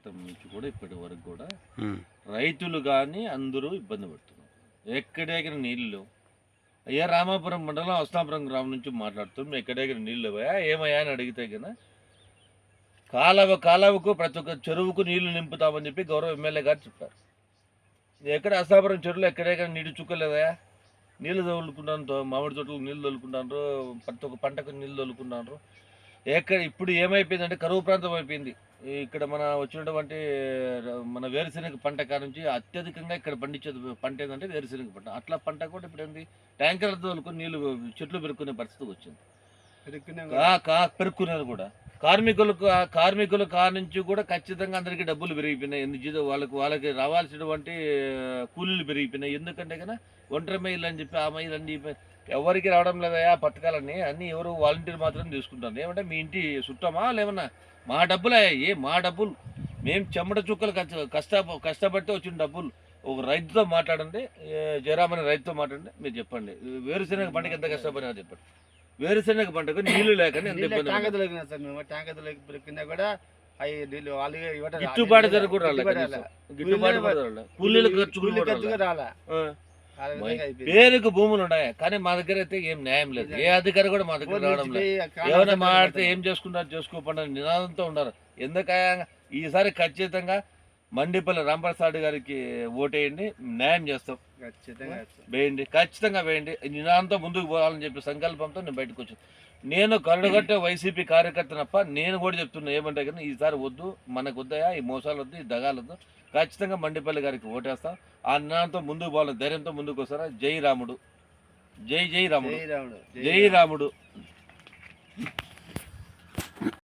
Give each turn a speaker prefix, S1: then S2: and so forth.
S1: క్రితం నుంచి కూడా ఇప్పటి వరకు కూడా రైతులు కానీ అందరూ ఇబ్బంది పడుతున్నారు. ఎక్కడెక్కడ నీళ్ళు లేవు. అయ్యా రామాపురం మండలం అస్నాపురం గ్రామం నుంచి మాట్లాడుతున్నాం. ఎక్కడెక్కడ నీళ్ళు లేవయా ఏమయ్యా అని అడిగితే కన్నా కాలువకు ప్రతి ఒక్క చెరువుకు నీళ్లు నింపుతామని చెప్పి గౌరవ ఎమ్మెల్యే గారు చెప్పారు. ఎక్కడ అస్నాపురం చెరువులో ఎక్కడెక్కడ నీళ్ళు చుక్కలేదయా? నీళ్ళు తోలుకుంటాను, మామిడి తోటలకు నీళ్ళు తోలుకుంటాను, ప్రతి ఒక్క పంటకు నీళ్ళు తోలుకుంటాను. ఎక్కడ ఇప్పుడు ఏమైపోయిందంటే కరువు ప్రాంతం అయిపోయింది. ఇక్కడ మన వచ్చినటువంటి మన వేరుశెనగ పంట కానుంచి అత్యధికంగా ఇక్కడ పండించేది పంట ఏంటంటే వేరుశెనగ పంట. అట్లా పంట కూడా ఇప్పుడు ఏంది ట్యాంకర్లతో తోలుకొని నీళ్లు చెట్లు పెరుక్కునే పరిస్థితి వచ్చింది. పెరుక్కునేది కూడా కార్మికుల కానుంచి కూడా ఖచ్చితంగా అందరికీ డబ్బులు పెరిగిపోయినాయి. వాళ్ళకి రావాల్సినటువంటి కూలీలు పెరిగిపోయినాయి. ఎందుకంటే కన్నా ఒంటరి మైలు అని చెప్పి ఆ మైలు అని చెప్పి ఎవరికి రావడం లేదయా పథకాలన్నీ. అన్నీ ఎవరు వాలంటీర్ మాత్రం తీసుకుంటారు. ఏమంటే మీ ఇంటి చుట్టమా లేమన్నా మా డబ్బులు మా డబ్బులు మేము చెమట చుక్కలు కష్టపడితే వచ్చిన డబ్బులు. ఒక రైతుతో మాట్లాడండి, జయరామ్ అనే రైతుతో మాట్లాడండి, మీరు చెప్పండి వేరుశెనగ పంటకి ఎంత కష్టపడినా చెప్పండి. వేరుశెనగ పంటకు నీళ్లు లేకని ఎంత ఇబ్బంది. గిట్టుబాటు ధర కూడా కూలీల ఖర్చు రాలే. పేరుకు భూములు ఉన్నాయి కానీ మా దగ్గర అయితే ఏం న్యాయం లేదు. ఏ అధికారి కూడా మా దగ్గర రావడం లేదు. ఏమైనా మాట్లాడితే ఏం చేసుకుంటారు చేసుకోపండి నినాదంతో ఉన్నారు. ఎందుకయ్యా ఈసారి ఖచ్చితంగా మండిపల్లి రాంప్రసాద్ గారికి ఓటేయండి, న్యాయం చేస్తాం. ఖచ్చితంగా వేయండి. నినాదంతో ముందుకు పోవాలని చెప్పి సంకల్పంతో నేను బయటకు వచ్చాను. నేను కరుడుగట్టే వైసీపీ కార్యకర్తనప్ప నేను కూడా చెప్తున్నా ఏమంటే కానీ ఈసారి వద్దు, మనకు వద్దయా ఈ మోసాలు వద్దు, ఈ దగాలు వద్దు. ఖచ్చితంగా మండిపల్లి గారికి ఓటేస్తాం. ఆ నినాదంతో ముందుకు పోవాలని ధైర్యంతో ముందుకు వస్తారా. జై రాముడు, జై జై రాముడు, జై రాముడు.